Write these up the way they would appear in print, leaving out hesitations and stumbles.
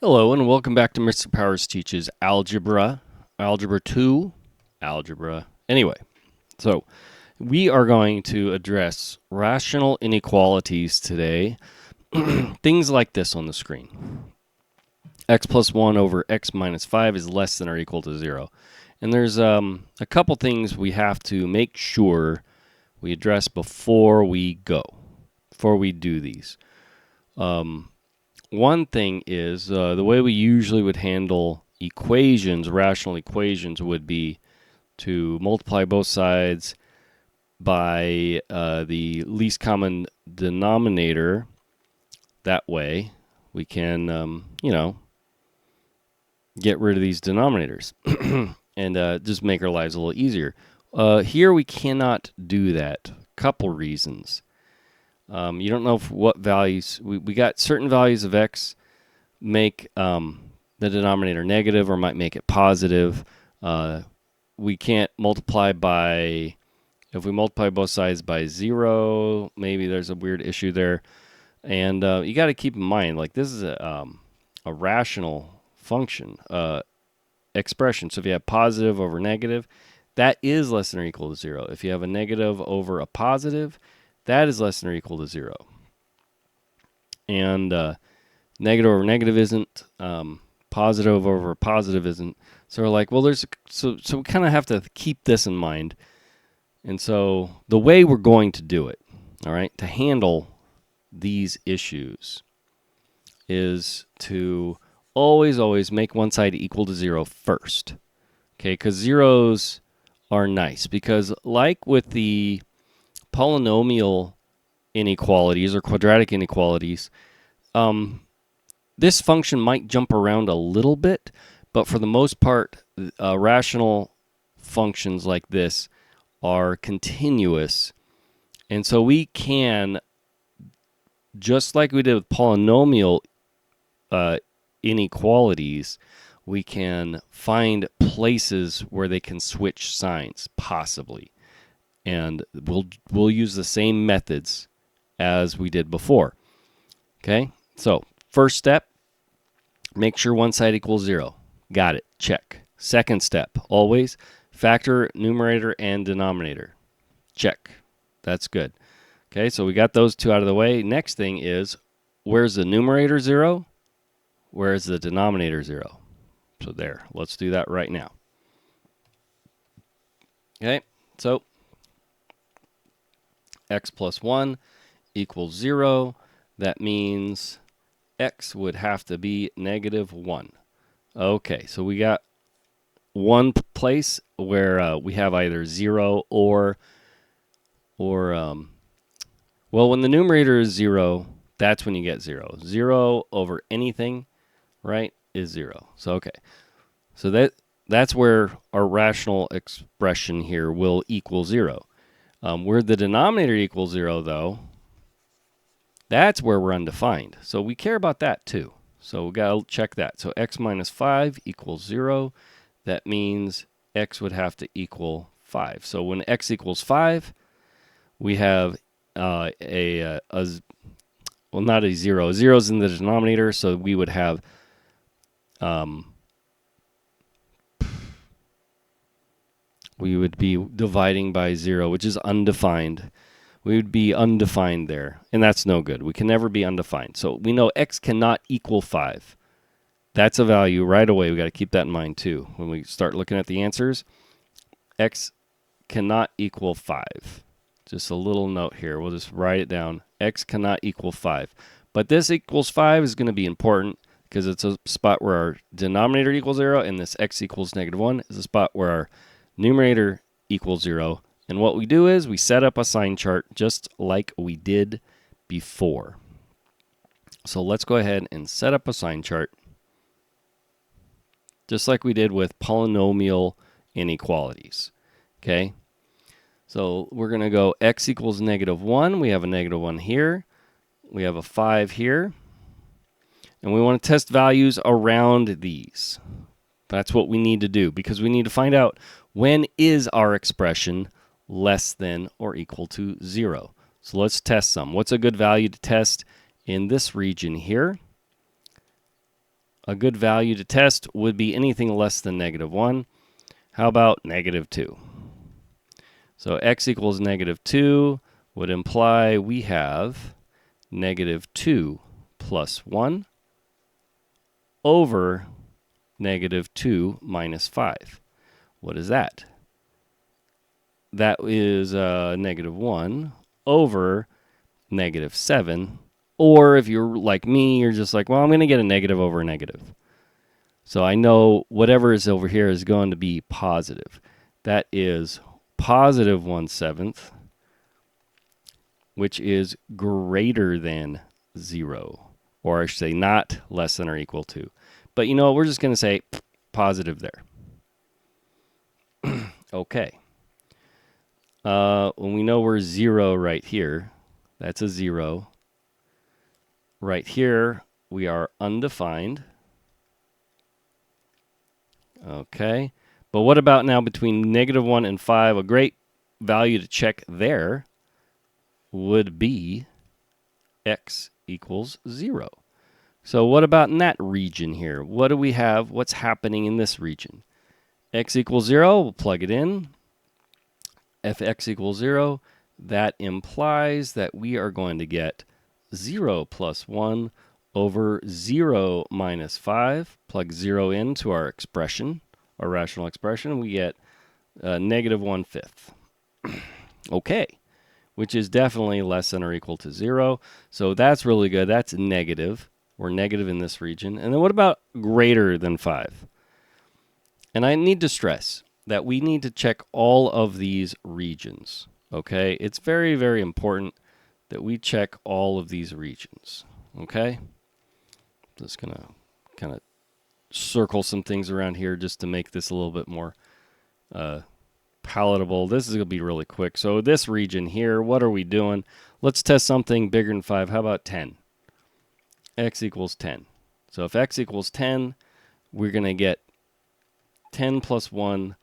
Hello and welcome back to Mr. Powers Teaches Algebra, Algebra 2, Algebra. Anyway, so we are going to address rational inequalities today. Things like this on the screen. X plus 1 over x minus 5 is less than or equal to 0. And there's a couple things we have to make sure we address before we do these. One thing is the way we usually would handle equations, rational equations, would be to multiply both sides by the least common denominator. That way we can, get rid of these denominators and just make our lives a little easier. Here we cannot do that. Couple reasons. You don't know what values. We got certain values of x make the denominator negative or might make it positive. We can't multiply by, if we multiply both sides by 0, maybe there's a weird issue there. And you got to keep in mind, like this is a rational function expression. So if you have positive over negative, that is less than or equal to 0. If you have a negative over a positive, that is less than or equal to 0. And negative over negative isn't. Positive over positive isn't. So we're like, well, so we kind of have to keep this in mind. And so the way we're going to do it, all right, to handle these issues is to always make one side equal to 0 first. Okay, because zeros are nice. Because like with the polynomial inequalities or quadratic inequalities, this function might jump around a little bit, but for the most part, rational functions like this are continuous. And so we can, just like we did with polynomial inequalities, we can find places where they can switch signs, possibly. And we'll use the same methods as we did before. Okay, so first step, make sure one side equals 0. Got it, check. Second step, always factor numerator and denominator. Check, that's good. Okay, so we got those two out of the way. Next thing is, where's the numerator 0? Where's the denominator 0? So there, let's do that right now. Okay, so x plus 1 equals 0. That means x would have to be negative 1. Okay, so we got one place where we have either 0 or well, when the numerator is 0, that's when you get 0. 0 over anything, right, is 0. So, okay. So that's where our rational expression here will equal 0. Where the denominator equals 0, though, that's where we're undefined. So we care about that too. So we got to check that. So x minus 5 equals 0. That means x would have to equal 5. So when x equals 5, we have well, not a 0. A 0 is in the denominator, so we would have we would be dividing by 0, which is undefined. We would be undefined there, and that's no good. We can never be undefined. So we know x cannot equal 5. That's a value right away. We got to keep that in mind too. When we start looking at the answers, x cannot equal 5. Just a little note here. We'll just write it down. X cannot equal 5. But this equals 5 is going to be important because it's a spot where our denominator equals 0, and this x equals negative 1 is a spot where our numerator equals 0. And what we do is we set up a sign chart just like we did before. So let's go ahead and set up a sign chart just like we did with polynomial inequalities. Okay? So we're going to go x equals negative 1. We have a negative 1 here. We have a 5 here. And we want to test values around these. That's what we need to do because we need to find out when is our expression less than or equal to 0. So let's test some. What's a good value to test in this region here? A good value to test would be anything less than -1. How about -2? So x equals -2 would imply we have -2 plus 1 over -2 minus 5. What is that? That is -1 over -7. Or if you're like me, you're just like, well, I'm going to get a negative over a negative. So I know whatever is over here is going to be positive. That is positive 1/7, which is greater than 0. Or I should say not less than or equal to. But you know, we're just going to say positive there. Okay. When we know we're 0 right here, that's a 0. Right here, we are undefined. Okay. But what about now between -1 and 5? A great value to check there would be x equals 0. So what about in that region here? What do we have? What's happening in this region? X equals 0, we'll plug it in. If x equals 0, that implies that we are going to get 0 plus 1 over 0 minus 5. Plug 0 into our expression, our rational expression, we get -1/5. Okay, which is definitely less than or equal to 0. So that's really good. That's negative. We're negative in this region. And then what about greater than 5? And I need to stress that we need to check all of these regions. Okay, it's very, very important that we check all of these regions. Okay, just gonna kind of circle some things around here just to make this a little bit more palatable. This is gonna be really quick. So this region here, what are we doing? Let's test something bigger than 5. How about 10? X equals 10. So if x equals 10, we're gonna get 10 plus 1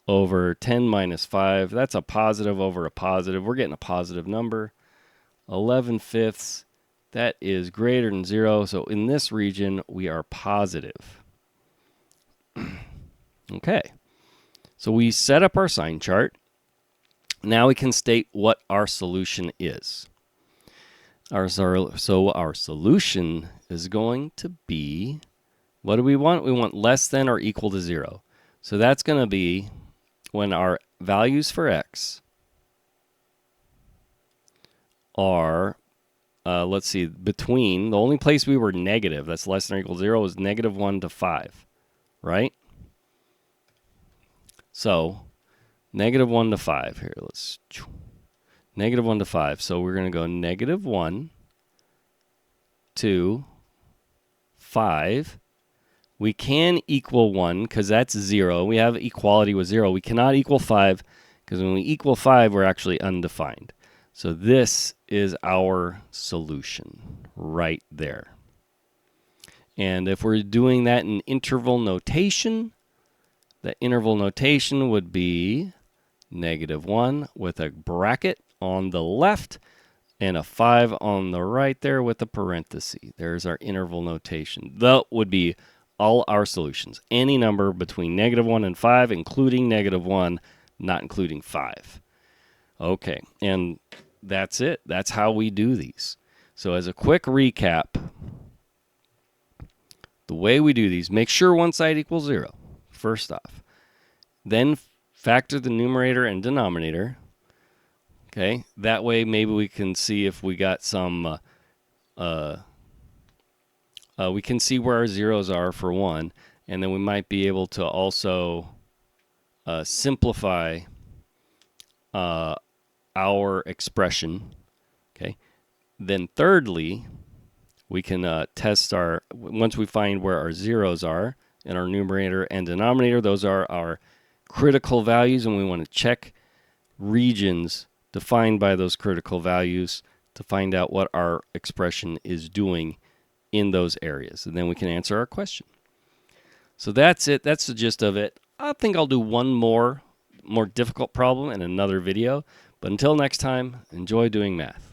over 10 minus 5. That's a positive over a positive. We're getting a positive number. 11/5. That is greater than 0. So in this region, we are positive. Okay. So we set up our sign chart. Now we can state what our solution is. So our solution is going to be, what do we want? We want less than or equal to 0. So that's going to be when our values for x are, let's see, between, the only place we were negative, that's less than or equal to 0, is -1 to 5, right? So, -1 to 5. Here, let's, -1 to 5. So we're going to go -1 to 5. We can equal 1 because that's 0. We have equality with 0. We cannot equal 5 because when we equal 5, we're actually undefined. So this is our solution right there. And if we're doing that in interval notation, the interval notation would be -1 with a bracket on the left and a 5 on the right there with a parenthesis. There's our interval notation. That would be all our solutions. Any number between -1 and 5, including -1, not including 5. Okay, and that's it. That's how we do these. So as a quick recap, the way we do these, make sure one side equals 0, first off. Then factor the numerator and denominator. Okay, that way maybe we can see if we got some, we can see where our zeros are for one, and then we might be able to also simplify our expression. Okay, then thirdly, we can test our, once we find where our zeros are in our numerator and denominator, those are our critical values, and we want to check regions defined by those critical values to find out what our expression is doing in those areas. And then we can answer our question. So that's it. That's the gist of it. I think I'll do one more difficult problem in another video. But until next time, enjoy doing math.